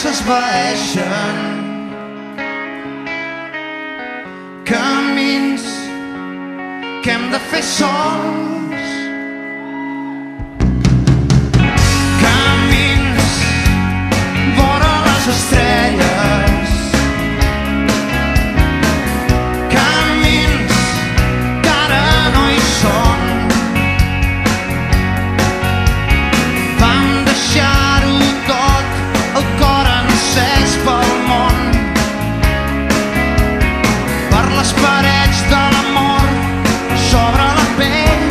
s'esvaeixen, camins que hem de fer sols, camins vora les estrelles, camins que ara no hi són. Vam deixar-ho tot, el cor encès pel món, per les parets de l'amor sobre la pell.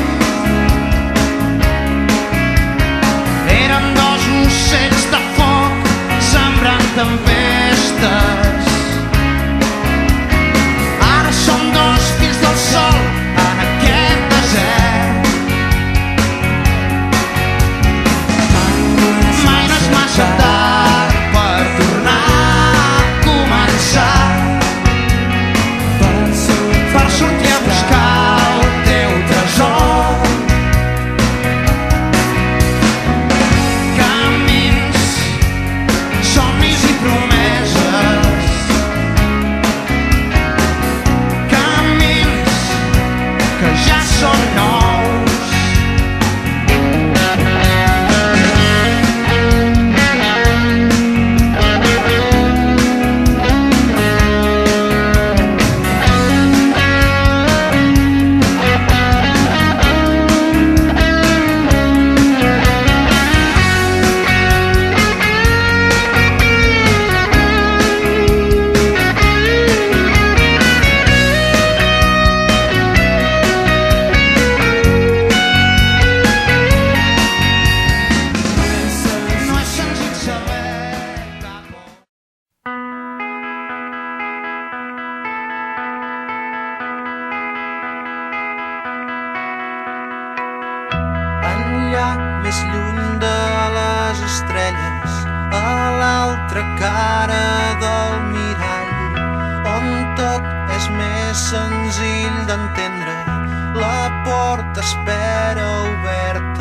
Eren dos ocells de foc sembrant tempestes. Ara som dos fills del sol en aquest desert. Mai no és massa tard per tornar a començar, per sortir a buscar el teu tresor. Camins, somnis i promeses, camins que ja són nous. No és senzill saber cap on. Enllà, més lluny de les estrelles, a l'altra cara del mirall, on tot és més senzill d'entendre, la porta espera oberta